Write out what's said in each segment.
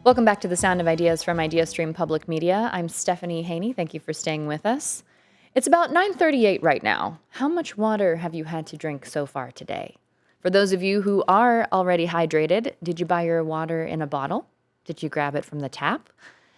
Welcome back to the Sound of Ideas from IdeaStream Public Media. I'm Stephanie Haney. Thank you for staying with us. It's about 9:38 right now. How much water have you had to drink so far today? For those of you who are already hydrated, did you buy your water in a bottle? Did you grab it from the tap?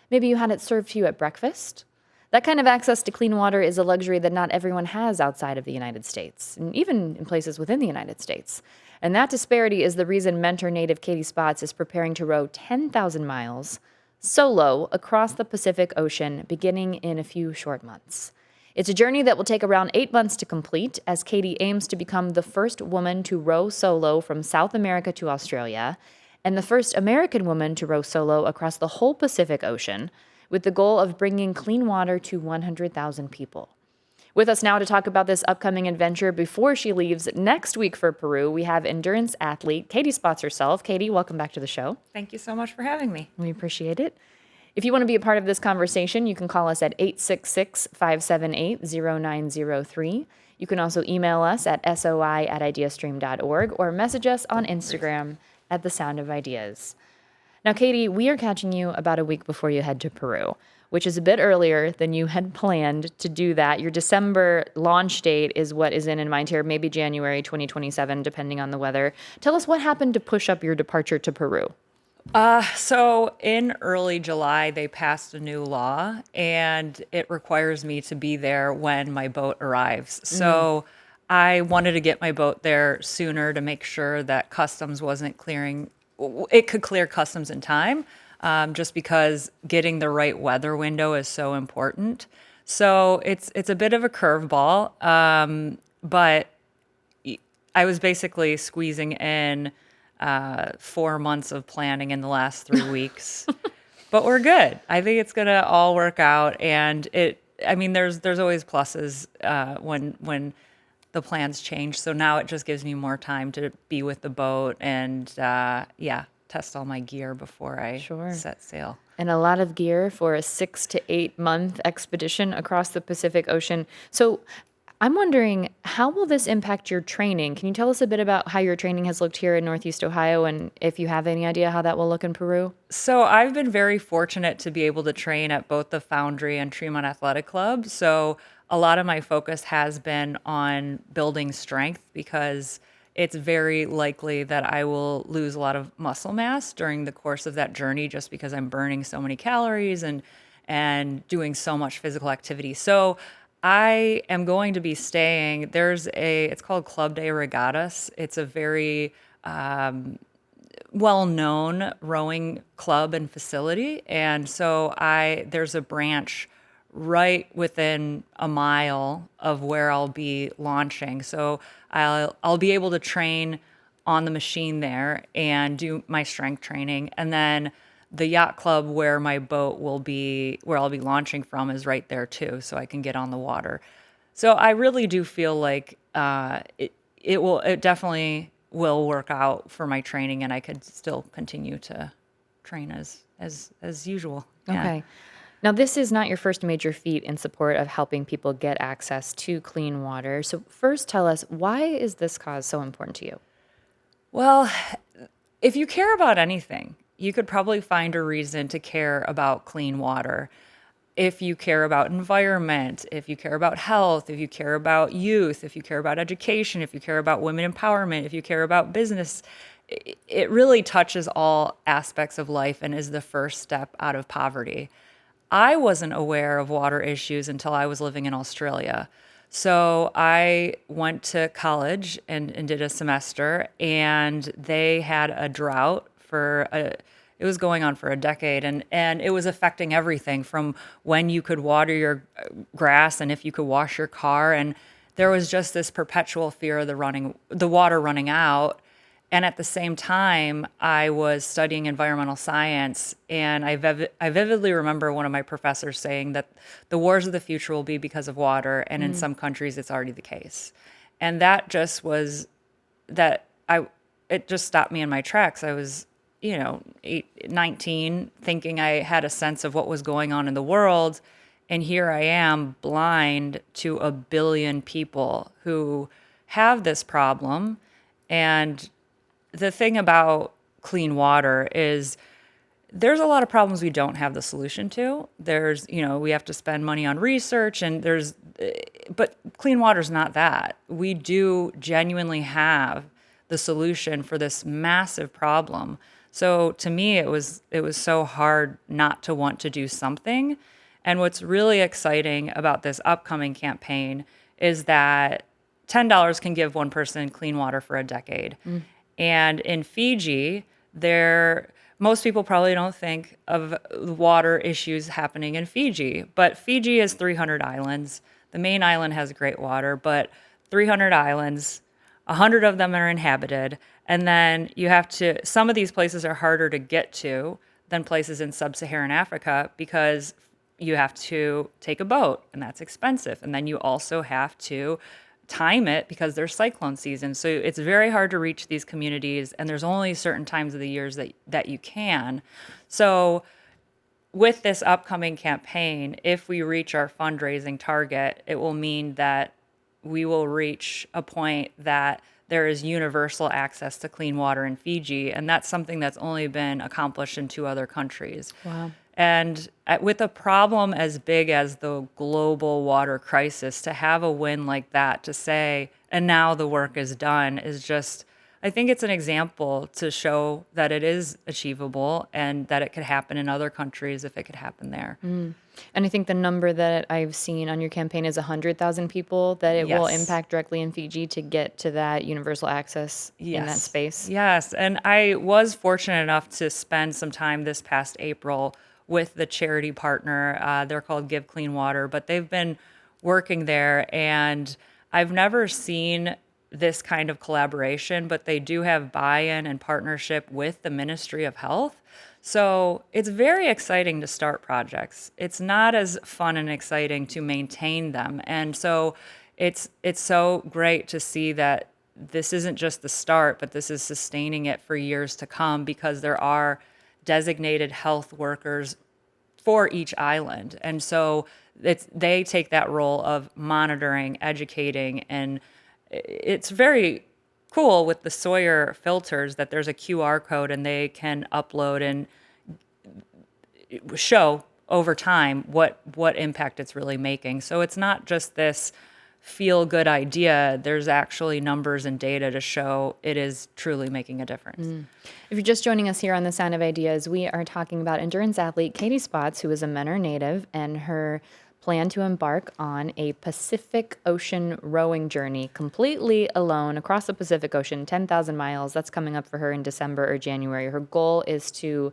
Maybe you had it served to you at breakfast? That kind of access to clean water is a luxury that not everyone has outside of the United States, and even in places within the United States. And that disparity is the reason Mentor native Katie Spots is preparing to row 10,000 miles solo across the Pacific Ocean beginning in a few short months. It's a journey that will take around 8 months to complete, as Katie aims to become the first woman to row solo from South America to Australia and the first American woman to row solo across the whole Pacific Ocean, with the goal of bringing clean water to 100,000 people. With us now to talk about this upcoming adventure before she leaves next week for Peru, we have endurance athlete Katie Spots herself. Katie, welcome back to the show. Thank you so much for having me. We appreciate it. If you want to be a part of this conversation, you can call us at 866-578-0903. You can also email us at soi@ideastream.org or message us on Instagram at The Sound of Ideas. Now, Katie, we are catching you about a week before you head to Peru, which is a bit earlier than you had planned to do that. Your December launch date is what is in mind here, maybe January 2027, depending on the weather. Tell us what happened to push up your departure to Peru. So in early July, they passed a new law and it requires me to be there when my boat arrives. So I wanted to get my boat there sooner to make sure that customs wasn't clearing, it could clear customs in time, just because getting the right weather window is so important. So it's a bit of a curveball, but I was basically squeezing in 4 months of planning in the last 3 weeks, but we're good. I think it's gonna all work out, and I mean, there's always pluses when the plans change. So now it just gives me more time to be with the boat and yeah, test all my gear before I Sure. set sail. And a lot of gear for a 6 to 8 month expedition across the Pacific Ocean. So I'm wondering, how will this impact your training? Can you tell us a bit about how your training has looked here in Northeast Ohio and if you have any idea how that will look in Peru? So I've been very fortunate to be able to train at both the Foundry and Tremont Athletic Club. So a lot of my focus has been on building strength because it's very likely that I will lose a lot of muscle mass during the course of that journey just because I'm burning so many calories and doing so much physical activity. So I am going to be staying. It's called Club de Regatas. It's a very well-known rowing club and facility, and so there's a branch right within a mile of where I'll be launching. So I'll be able to train on the machine there and do my strength training, and then the yacht club where I'll be launching from is right there too, so I can get on the water. So I really do feel like it definitely will work out for my training, and I could still continue to train as usual. Yeah. Okay. Now, this is not your first major feat in support of helping people get access to clean water. So, first, tell us, why is this cause so important to you? Well, if you care about anything, you could probably find a reason to care about clean water. If you care about environment, if you care about health, if you care about youth, if you care about education, if you care about women empowerment, if you care about business, it really touches all aspects of life and is the first step out of poverty. I wasn't aware of water issues until I was living in Australia. So I went to college and did a semester, and they had a drought it was going on for a decade, and it was affecting everything from when you could water your grass and if you could wash your car. And there was just this perpetual fear of the water running out. And at the same time, I was studying environmental science, and I vividly remember one of my professors saying that the wars of the future will be because of water, and in some countries, it's already the case. And that just was that it just stopped me in my tracks. I was, 19, thinking I had a sense of what was going on in the world, and here I am, blind to a billion people who have this problem. And the thing about clean water is there's a lot of problems we don't have the solution to. There's, we have to spend money on research, and but clean water is not that. We do genuinely have the solution for this massive problem. So to me, it was so hard not to want to do something. And what's really exciting about this upcoming campaign is that $10 can give one person clean water for a decade. And in Fiji, most people probably don't think of water issues happening in Fiji, but Fiji is 300 islands. The main island has great water, but 300 islands, 100 of them are inhabited. And then some of these places are harder to get to than places in sub-Saharan Africa because you have to take a boat, and that's expensive. And then you also have to time it because there's cyclone season. So it's very hard to reach these communities, and there's only certain times of the years that you can. So with this upcoming campaign, if we reach our fundraising target, it will mean that we will reach a point that there is universal access to clean water in Fiji, and that's something that's only been accomplished in 2 other countries. Wow. And with a problem as big as the global water crisis, to have a win like that, to say, and now the work is done, is just, I think it's an example to show that it is achievable and that it could happen in other countries if it could happen there. And I think the number that I've seen on your campaign is 100,000 people that it will Yes. impact directly in Fiji to get to that universal access in that space. Yes. And I was fortunate enough to spend some time this past April with the charity partner. They're called Give Clean Water, but they've been working there. And I've never seen this kind of collaboration, but they do have buy-in and partnership with the Ministry of Health. So it's very exciting to start projects. It's not as fun and exciting to maintain them. And so it's so great to see that this isn't just the start, but this is sustaining it for years to come, because there are designated health workers for each island. And so they take that role of monitoring, educating, and it's very cool with the Sawyer filters that there's a QR code and they can upload and show over time what impact it's really making. So it's not just this feel good idea. There's actually numbers and data to show it is truly making a difference. If you're just joining us here on The Sound of Ideas, we are talking about endurance athlete Katie Spots, who is a Menor native, and her plan to embark on a Pacific Ocean rowing journey completely alone across the Pacific Ocean, 10,000 miles. That's coming up for her in December or January. Her goal is to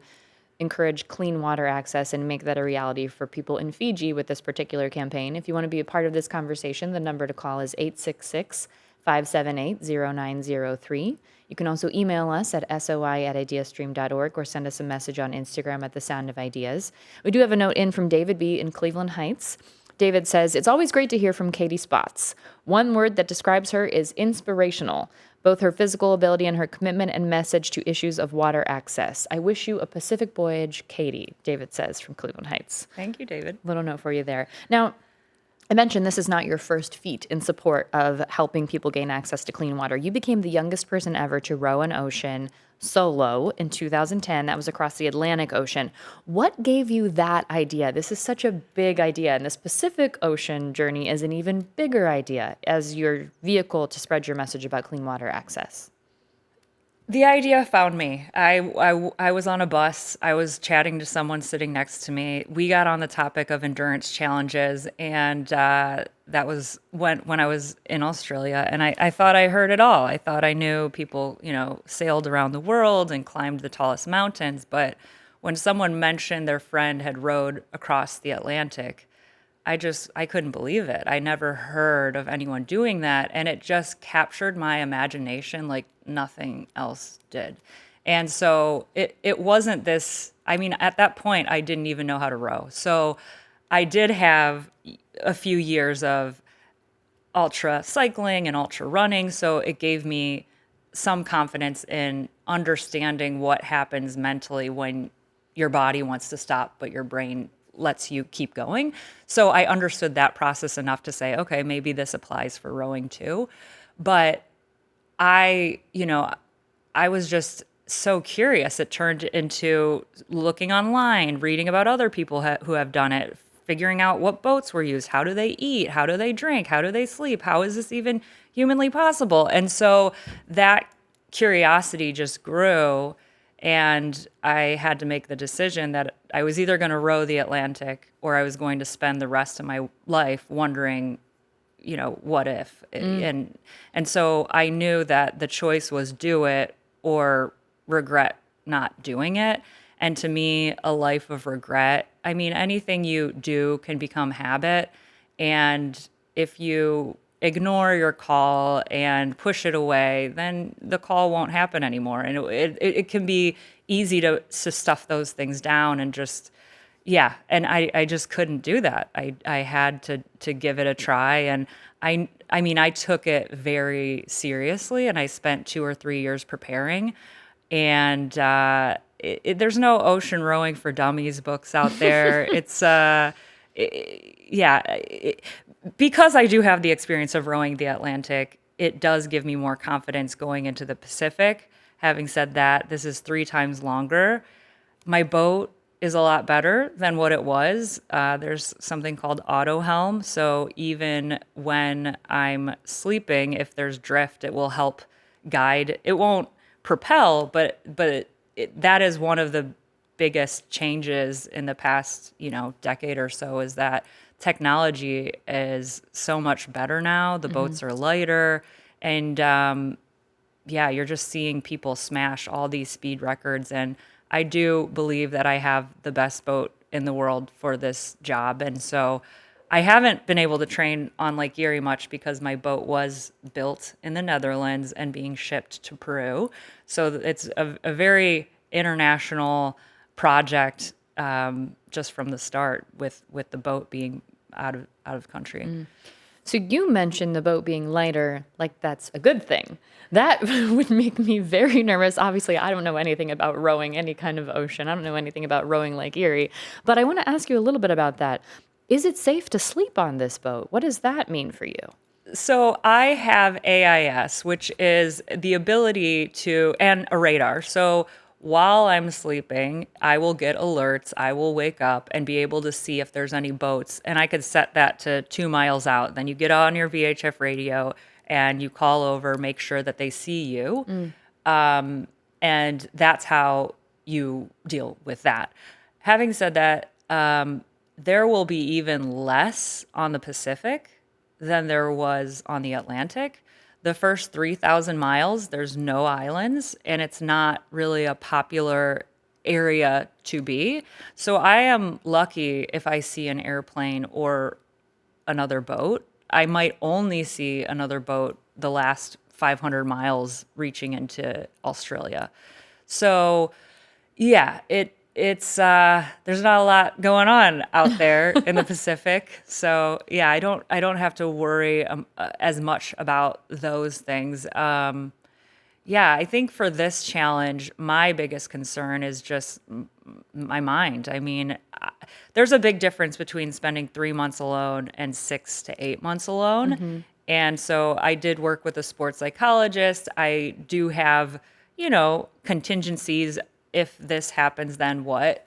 encourage clean water access and make that a reality for people in Fiji with this particular campaign. If you want to be a part of this conversation, the number to call is 866-578-0903. You can also email us at soi@ideastream.org or send us a message on Instagram at The Sound of Ideas. We do have a note in from David B. in Cleveland Heights. David says, it's always great to hear from Katie Spots. One word that describes her is inspirational. Both her physical ability and her commitment and message to issues of water access. I wish you a Pacific voyage, Katie, David says from Cleveland Heights. Thank you, David. Little note for you there. Now, I mentioned this is not your first feat in support of helping people gain access to clean water. You became the youngest person ever to row an ocean solo in 2010. That was across the Atlantic Ocean. What gave you that idea? This is such a big idea, and this Pacific Ocean journey is an even bigger idea as your vehicle to spread your message about clean water access. The idea found me. I was on a bus. I was chatting to someone sitting next to me. We got on the topic of endurance challenges, and that was when I was in Australia. And I thought I heard it all. I thought I knew people, sailed around the world and climbed the tallest mountains. But when someone mentioned their friend had rowed across the Atlantic, I couldn't believe it. I never heard of anyone doing that. And it just captured my imagination like nothing else did. And so it wasn't this, at that point, I didn't even know how to row. So I did have a few years of ultra cycling and ultra running. So it gave me some confidence in understanding what happens mentally when your body wants to stop, but your brain lets you keep going. So I understood that process enough to say, okay, maybe this applies for rowing too. But I was just so curious. It turned into looking online, reading about other people who have done it, figuring out what boats were used, how do they eat, how do they drink, how do they sleep, how is this even humanly possible? And so that curiosity just grew, and I had to make the decision that I was either going to row the Atlantic or I was going to spend the rest of my life wondering, what if? And so I knew that the choice was do it or regret not doing it. And to me, a life of regret, I mean, anything you do can become habit. And if you ignore your call and push it away, then the call won't happen anymore. And it can be easy to stuff those things down and just, yeah. And I just couldn't do that. I had to give it a try. And I mean, I took it very seriously, and I spent 2 or 3 years preparing. And there's no Ocean Rowing for Dummies books out there. It's yeah, because I do have the experience of rowing the Atlantic, it does give me more confidence going into the Pacific. Having said that, this is 3 times longer. My boat is a lot better than what it was. There's something called auto helm. So even when I'm sleeping, if there's drift, it will help guide. It won't propel, but that is one of the biggest changes in the past, decade or so, is that technology is so much better now. The boats are lighter, and yeah, you're just seeing people smash all these speed records. And I do believe that I have the best boat in the world for this job. And so I haven't been able to train on Lake Erie much because my boat was built in the Netherlands and being shipped to Peru. So it's a very international project, just from the start, with the boat being out of country. So you mentioned the boat being lighter, like that's a good thing. That would make me very nervous. Obviously, I don't know anything about rowing any kind of ocean. I don't know anything about rowing Lake Erie. But I want to ask you a little bit about that. Is it safe to sleep on this boat? What does that mean for you? So I have AIS, which is the ability to, and a radar. So while I'm sleeping, I will get alerts. I will wake up and be able to see if there's any boats. And I could set that to 2 miles out. Then you get on your VHF radio and you call over, make sure that they see you. And that's how you deal with that. Having said that, there will be even less on the Pacific than there was on the Atlantic. The first 3,000 miles, there's no islands, and it's not really a popular area to be. So I am lucky if I see an airplane or another boat. I might only see another boat the last 500 miles reaching into Australia. So yeah, it's there's not a lot going on out there in the Pacific. So yeah, I don't have to worry as much about those things. Yeah, I think for this challenge, my biggest concern is just my mind. I mean, there's a big difference between spending 3 months alone and 6 to 8 months alone. And so I did work with a sports psychologist. I do have, contingencies. If this happens, then what?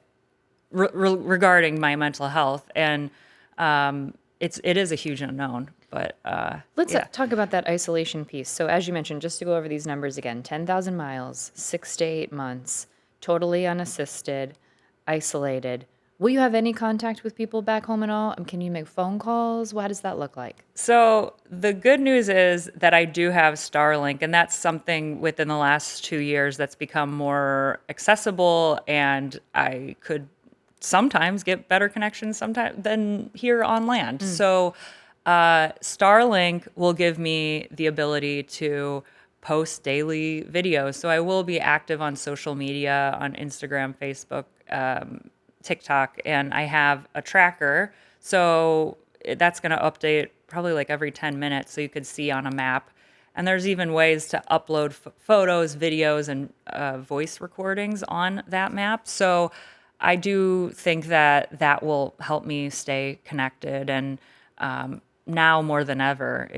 Regarding my mental health, and it is a huge unknown. But Let's yeah. talk about that isolation piece. So as you mentioned, just to go over these numbers again, 10,000 miles, 6 to 8 months, totally unassisted, isolated. Will you have any contact with people back home at all? Can you make phone calls? What does that look like? So the good news is that I do have Starlink, and that's something within the last 2 years that's become more accessible, and I could sometimes get better connections sometimes than here on land. So Starlink will give me the ability to post daily videos. So I will be active on social media, on Instagram, Facebook, TikTok, and I have a tracker. So that's going to update probably like every 10 minutes, so you could see on a map. And there's even ways to upload photos, videos, and voice recordings on that map. So I do think that that will help me stay connected. And now more than ever,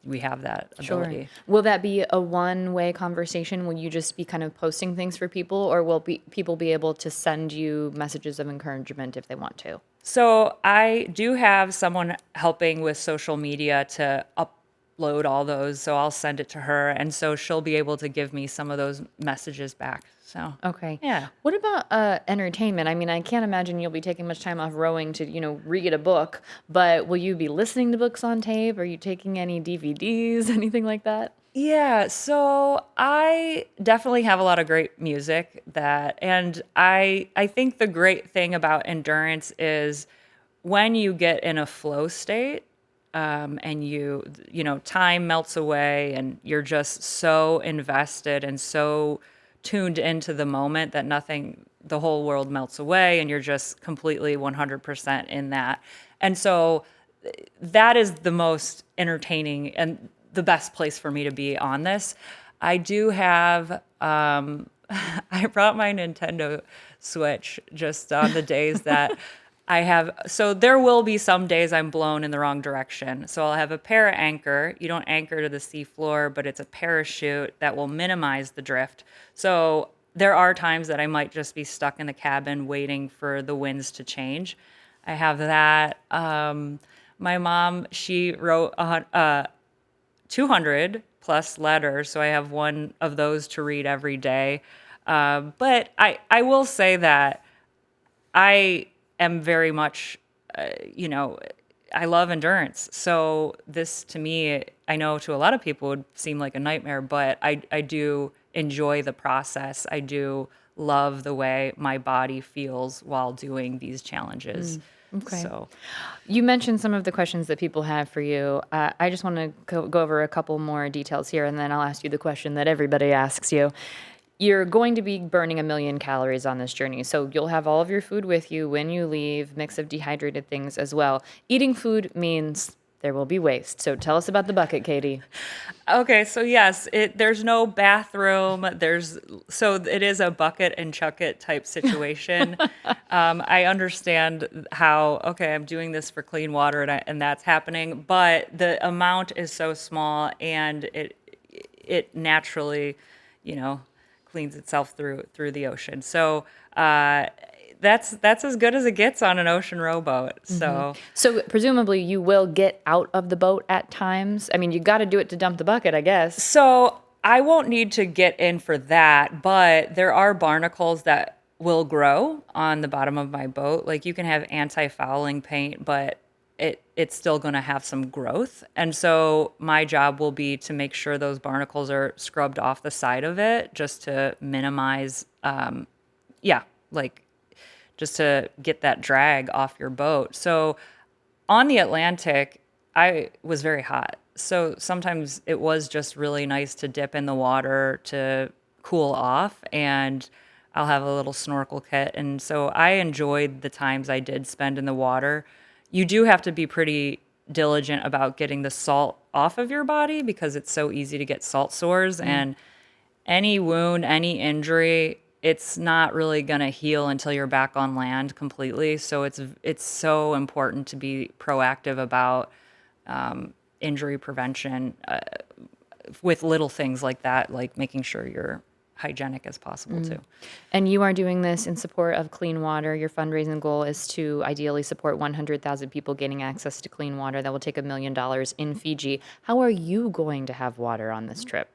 we have that Sure. ability. Will that be a one-way conversation? Will you just be kind of posting things for people, or will people be able to send you messages of encouragement if they want to? So I do have someone helping with social media to upload all those. So I'll send it to her. And so she'll be able to give me some of those messages back. So, Okay. yeah. What about entertainment? I mean, I can't imagine you'll be taking much time off rowing to, read a book, but will you be listening to books on tape? Are you taking any DVDs, anything like that? Yeah, so I definitely have a lot of great music and I think the great thing about endurance is when you get in a flow state, and time melts away and you're just so invested and so tuned into the moment that the whole world melts away and you're just completely 100% in that. And so that is the most entertaining and the best place for me to be on this. I do have, I brought my Nintendo Switch just on the days that so there will be some days I'm blown in the wrong direction. So I'll have a para anchor. You don't anchor to the seafloor, but it's a parachute that will minimize the drift. So there are times that I might just be stuck in the cabin waiting for the winds to change. I have that. My mom, she wrote 200 plus letters, so I have one of those to read every day. But I will say that I am very much, I love endurance. So this to me, I know to a lot of people would seem like a nightmare, but I do enjoy the process. I do love the way my body feels while doing these challenges. Okay. So, You mentioned some of the questions that people have for you. I just want to go over a couple more details here, and then I'll ask you the question that everybody asks you. You're going to be burning 1 million calories on this journey, so you'll have all of your food with you when you leave, mix of dehydrated things as well. Eating food means there will be waste. So tell us about the bucket, Katie. okay, so yes, there's no bathroom. So it is a bucket and chuck it type situation. I understand how, okay, I'm doing this for clean water and that's happening, but the amount is so small and it naturally, you know, cleans itself through the ocean. So that's as good as it gets on an ocean rowboat. So So presumably you will get out of the boat at times. I mean, you got to do it to dump the bucket, I guess. so I won't need to get in for that, but there are barnacles that will grow on the bottom of my boat. Like you can have anti-fouling paint, but it's still going to have some growth. And so my job will be to make sure those barnacles are scrubbed off the side of it just to minimize, like just to get that drag off your boat. So on the Atlantic, I was very hot. So sometimes it was just really nice to dip in the water to cool off and I'll have a little snorkel kit. And so I enjoyed the times I did spend in the water. You do have to be pretty diligent about getting the salt off of your body because it's so easy to get salt sores and any wound, any injury, it's not really going to heal until you're back on land completely. So it's so important to be proactive about injury prevention with little things like that, like making sure you're hygienic as possible too. And you are doing this in support of clean water. Your fundraising goal is to ideally support 100,000 people gaining access to clean water. That will take $1 million in Fiji. How are you going to have water on this trip?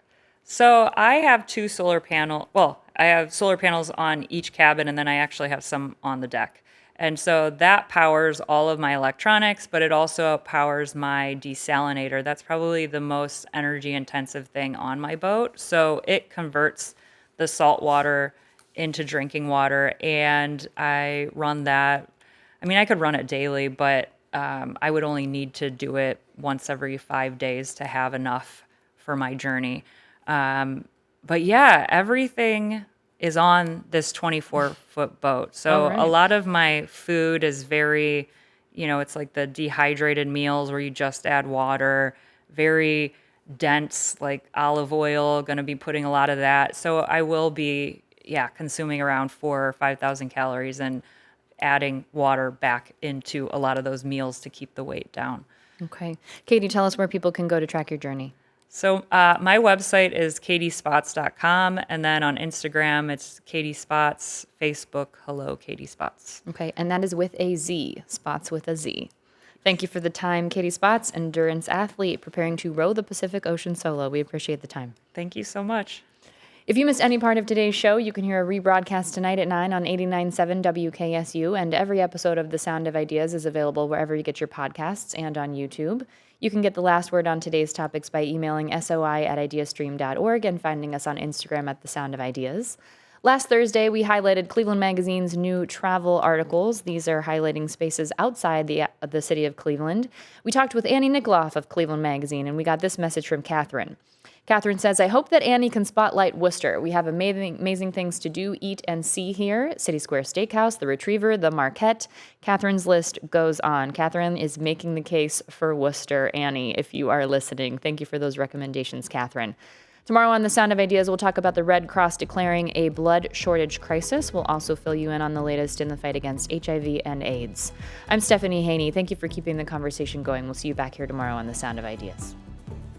So I have two solar panel. Well, I have solar panels on each cabin, and then I actually have some on the deck. And so that powers all of my electronics, but it also powers my desalinator. That's probably the most energy intensive thing on my boat. So it converts the salt water into drinking water, and I run that. I mean, I could run it daily, but I would only need to do it once every 5 days to have enough for my journey. But yeah, everything is on this 24-foot boat. So All a right. lot of my food is very, it's like the dehydrated meals where you just add water, very dense, like olive oil, going to be putting a lot of that. So I will be, consuming around 4,000 or 5,000 calories and adding water back into a lot of those meals to keep the weight down. Okay. Katie, tell us where people can go to track your journey. So my website is katiespots.com, and then on Instagram it's Katie Spots, Facebook, hello Katie Spots. Okay. And that is with a Z, spots with a Z. Thank you for the time, Katie Spots, endurance athlete preparing to row the Pacific Ocean solo. We appreciate the time. Thank you so much. If you missed any part of today's show, you can hear a rebroadcast tonight at 9 on 89.7 WKSU, and every episode of The Sound of Ideas is available wherever you get your podcasts and on YouTube. You can get the last word on today's topics by emailing soi@ideastream.org and finding us on Instagram at The Sound of Ideas. Last Thursday, we highlighted Cleveland Magazine's new travel articles. These are highlighting spaces outside the city of Cleveland. We talked with Annie Nikoloff of Cleveland Magazine, and we got this message from Catherine. Catherine says, I hope that Annie can spotlight Worcester. We have amazing things to do, eat, and see here. City Square Steakhouse, the Retriever, the Marquette. Catherine's list goes on. Catherine is making the case for Worcester. Annie, if you are listening, thank you for those recommendations, Catherine. Tomorrow on The Sound of Ideas, we'll talk about the Red Cross declaring a blood shortage crisis. We'll also fill you in on the latest in the fight against HIV and AIDS. I'm Stephanie Haney. Thank you for keeping the conversation going. We'll see you back here tomorrow on The Sound of Ideas.